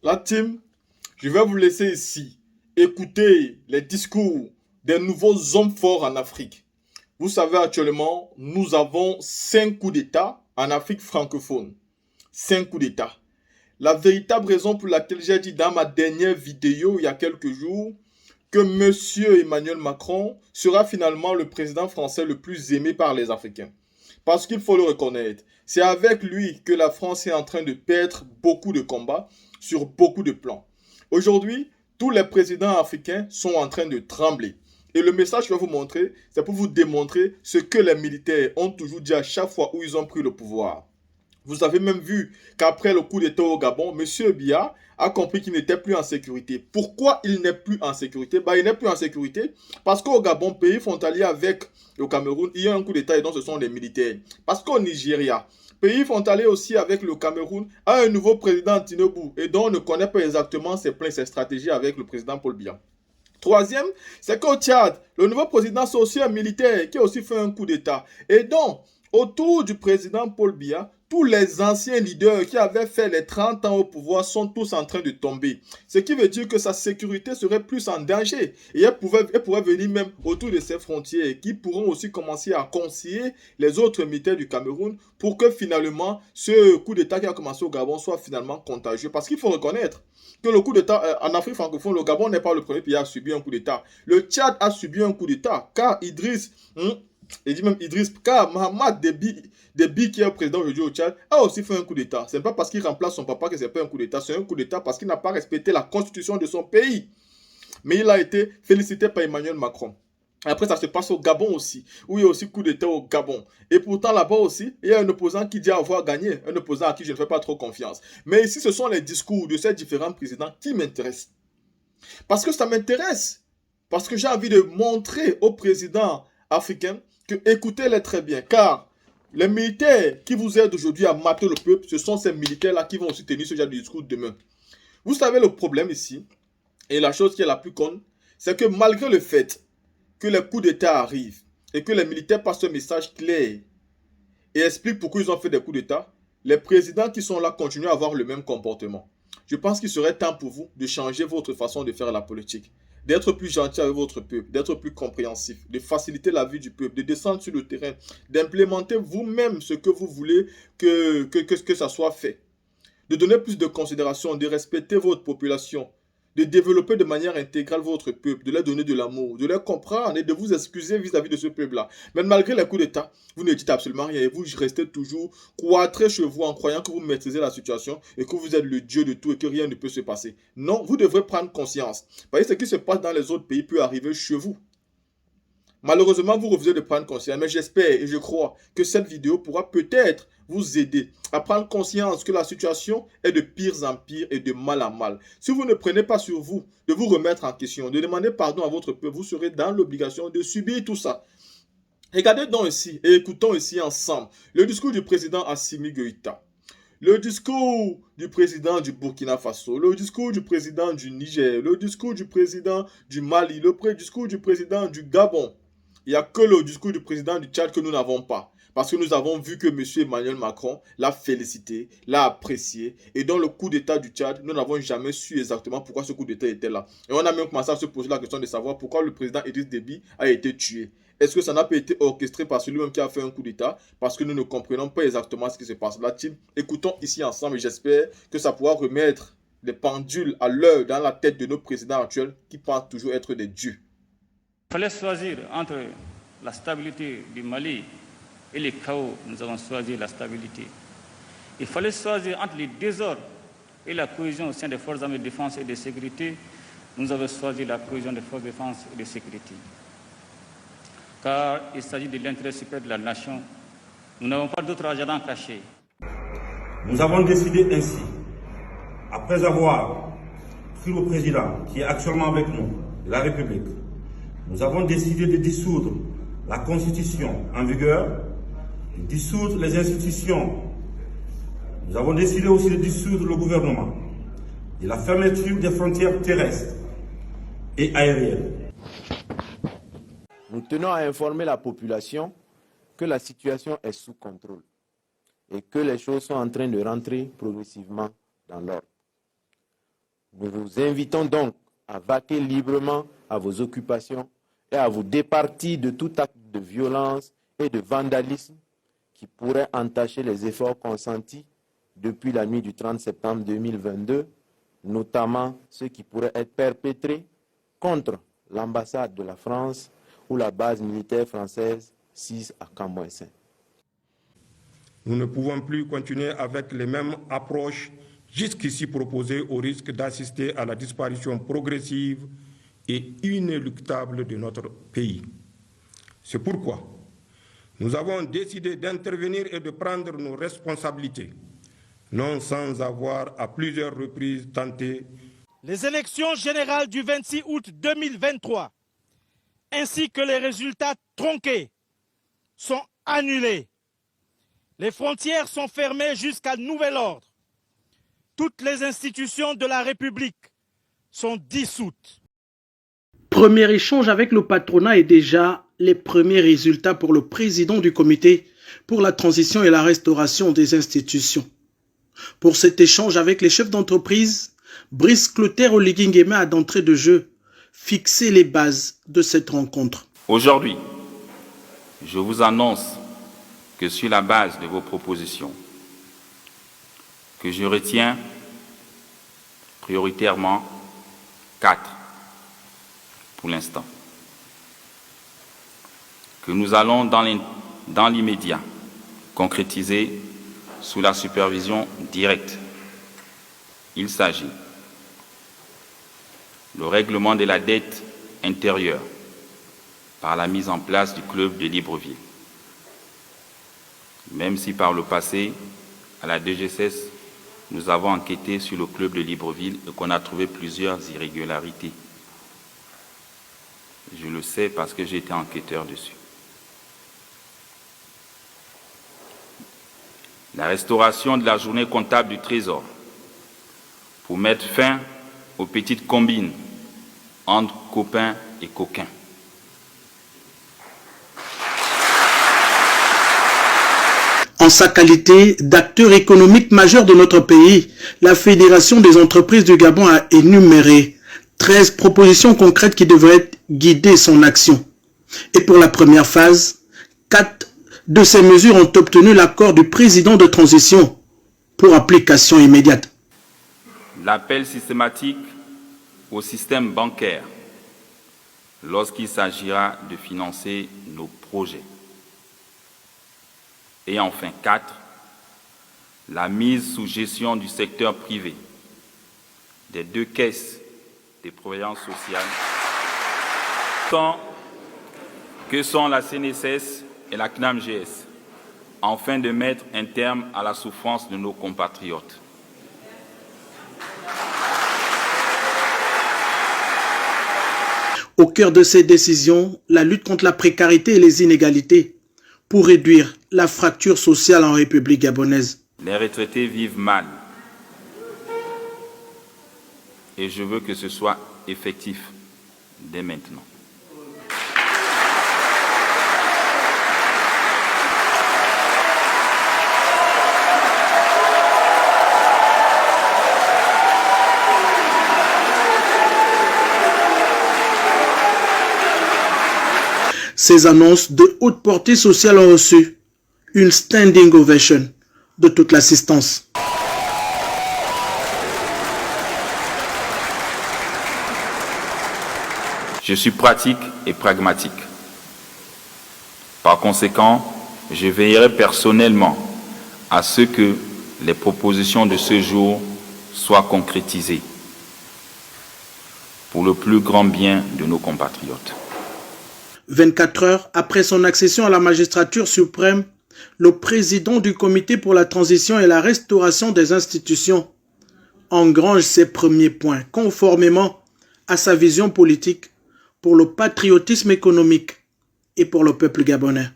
La team, je vais vous laisser ici écouter les discours des nouveaux hommes forts en Afrique. Vous savez actuellement, nous avons 5 coups d'État en Afrique francophone. 5 coups d'État. La véritable raison pour laquelle j'ai dit dans ma dernière vidéo il y a quelques jours que M. Emmanuel Macron sera finalement le président français le plus aimé par les Africains. Parce qu'il faut le reconnaître, c'est avec lui que la France est en train de perdre beaucoup de combats sur beaucoup de plans. Aujourd'hui, tous les présidents africains sont en train de trembler. Et le message que je vais vous montrer, c'est pour vous démontrer ce que les militaires ont toujours dit à chaque fois où ils ont pris le pouvoir. Vous avez même vu qu'après le coup d'État au Gabon, M. Biya a compris qu'il n'était plus en sécurité. Pourquoi il n'est plus en sécurité? Il n'est plus en sécurité parce qu'au Gabon, pays frontalier avec le Cameroun, il y a un coup d'État et donc ce sont les militaires. Parce qu'au Nigeria, pays frontalier aussi avec le Cameroun, a un nouveau président Tinubu et dont on ne connaît pas exactement ses plans et ses stratégies avec le président Paul Biya. Troisième, c'est qu'au Tchad, le nouveau président c'est aussi un militaire qui a aussi fait un coup d'État. Et donc, autour du président Paul Biya, tous les anciens leaders qui avaient fait les 30 ans au pouvoir sont tous en train de tomber. Ce qui veut dire que sa sécurité serait plus en danger. Et elle pourrait venir même autour de ses frontières qui pourront aussi commencer à conseiller les autres militaires du Cameroun pour que finalement ce coup d'État qui a commencé au Gabon soit finalement contagieux. Parce qu'il faut reconnaître que le coup d'État en Afrique francophone, le Gabon n'est pas le premier pays à subir un coup d'État. Le Tchad a subi un coup d'État car il dit même Idriss, car Mahamat Déby, qui est président aujourd'hui au Tchad, a aussi fait un coup d'État. Ce n'est pas parce qu'il remplace son papa que ce n'est pas un coup d'État, c'est un coup d'État parce qu'il n'a pas respecté la constitution de son pays. Mais il a été félicité par Emmanuel Macron. Après, ça se passe au Gabon aussi, où il y a aussi coup d'État au Gabon. Et pourtant, là-bas aussi, il y a un opposant qui dit avoir gagné, un opposant à qui je ne fais pas trop confiance. Mais ici, ce sont les discours de ces différents présidents qui m'intéressent. Parce que ça m'intéresse. Parce que j'ai envie de montrer aux présidents africains que écoutez-les très bien. Car les militaires qui vous aident aujourd'hui à mater le peuple, ce sont ces militaires-là qui vont aussi tenir ce genre de discours demain. Vous savez le problème ici, et la chose qui est la plus conne, c'est que malgré le fait que les coups d'État arrivent et que les militaires passent un message clair et expliquent pourquoi ils ont fait des coups d'État, les présidents qui sont là continuent à avoir le même comportement. Je pense qu'il serait temps pour vous de changer votre façon de faire la politique, d'être plus gentil avec votre peuple, d'être plus compréhensif, de faciliter la vie du peuple, de descendre sur le terrain, d'implémenter vous-même ce que vous voulez que ça soit fait, de donner plus de considération, de respecter votre population, de développer de manière intégrale votre peuple, de leur donner de l'amour, de leur comprendre et de vous excuser vis-à-vis de ce peuple-là. Mais malgré les coups d'État, vous ne dites absolument rien et vous restez toujours cloîtré chez vous en croyant que vous maîtrisez la situation et que vous êtes le Dieu de tout et que rien ne peut se passer. Non, vous devrez prendre conscience. Parce que ce qui se passe dans les autres pays peut arriver chez vous. Malheureusement, vous refusez de prendre conscience, mais j'espère et je crois que cette vidéo pourra peut-être vous aider à prendre conscience que la situation est de pire en pire et de mal en mal. Si vous ne prenez pas sur vous de vous remettre en question, de demander pardon à votre peuple, vous serez dans l'obligation de subir tout ça. Regardez donc ici et écoutons ici ensemble le discours du président Assimi Goïta, le discours du président du Burkina Faso, le discours du président du Niger, le discours du président du Mali, le discours du président du Gabon. Il n'y a que le discours du président du Tchad que nous n'avons pas. Parce que nous avons vu que M. Emmanuel Macron l'a félicité, l'a apprécié. Et dans le coup d'État du Tchad, nous n'avons jamais su exactement pourquoi ce coup d'État était là. Et on a même commencé à se poser la question de savoir pourquoi le président Idriss Déby a été tué. Est-ce que ça n'a pas été orchestré par celui-même qui a fait un coup d'État? Parce que nous ne comprenons pas exactement ce qui se passe. La team, écoutons ici ensemble et j'espère que ça pourra remettre les pendules à l'heure dans la tête de nos présidents actuels qui pensent toujours être des dieux. Il fallait choisir entre la stabilité du Mali et le chaos. Nous avons choisi la stabilité. Il fallait choisir entre les désordres et la cohésion au sein des forces armées de défense et de sécurité. Nous avons choisi la cohésion des forces de défense et de sécurité. Car il s'agit de l'intérêt supérieur de la nation. Nous n'avons pas d'autre agenda caché. Nous avons décidé ainsi, après avoir pris le président qui est actuellement avec nous, de la République, nous avons décidé de dissoudre la Constitution en vigueur, de dissoudre les institutions. Nous avons décidé aussi de dissoudre le gouvernement, de la fermeture des frontières terrestres et aériennes. Nous tenons à informer la population que la situation est sous contrôle et que les choses sont en train de rentrer progressivement dans l'ordre. Nous vous invitons donc à vaquer librement à vos occupations et à vous départir de tout acte de violence et de vandalisme qui pourrait entacher les efforts consentis depuis la nuit du 30 septembre 2022, notamment ceux qui pourraient être perpétrés contre l'ambassade de la France ou la base militaire française 6 à Cambouissin. Nous ne pouvons plus continuer avec les mêmes approches jusqu'ici proposées au risque d'assister à la disparition progressive et inéluctable de notre pays. C'est pourquoi nous avons décidé d'intervenir et de prendre nos responsabilités, non sans avoir à plusieurs reprises tenté. Les élections générales du 26 août 2023, ainsi que les résultats tronqués, sont annulés. Les frontières sont fermées jusqu'à nouvel ordre. Toutes les institutions de la République sont dissoutes. Premier échange avec le patronat et déjà les premiers résultats pour le président du comité pour la transition et la restauration des institutions. Pour cet échange avec les chefs d'entreprise, Brice Clotaire Oligui Nguema a d'entrée de jeu fixé les bases de cette rencontre. Aujourd'hui, je vous annonce que sur la base de vos propositions, que je retiens prioritairement 4 pour l'instant, que nous allons dans l'immédiat concrétiser sous la supervision directe. Il s'agit le règlement de la dette intérieure par la mise en place du club de Libreville. Même si par le passé, à la DGSS, nous avons enquêté sur le club de Libreville et qu'on a trouvé plusieurs irrégularités. Je le sais parce que j'ai été enquêteur dessus. La restauration de la journée comptable du Trésor pour mettre fin aux petites combines entre copains et coquins. En sa qualité d'acteur économique majeur de notre pays, la Fédération des entreprises du Gabon a énuméré 13 propositions concrètes qui devraient guider son action. Et pour la première phase, 4 de ces mesures ont obtenu l'accord du président de transition pour application immédiate. L'appel systématique au système bancaire lorsqu'il s'agira de financer nos projets. Et enfin 4, la mise sous gestion du secteur privé des 2 caisses de prévoyance sociale que sont la CNSS et la CNAMGS, afin de mettre un terme à la souffrance de nos compatriotes. Au cœur de ces décisions, la lutte contre la précarité et les inégalités pour réduire la fracture sociale en République gabonaise. Les retraités vivent mal et je veux que ce soit effectif dès maintenant. Ces annonces de haute portée sociale ont reçu une standing ovation de toute l'assistance. Je suis pratique et pragmatique. Par conséquent, je veillerai personnellement à ce que les propositions de ce jour soient concrétisées pour le plus grand bien de nos compatriotes. 24 heures après son accession à la magistrature suprême, le président du comité pour la transition et la restauration des institutions engrange ses premiers points conformément à sa vision politique pour le patriotisme économique et pour le peuple gabonais.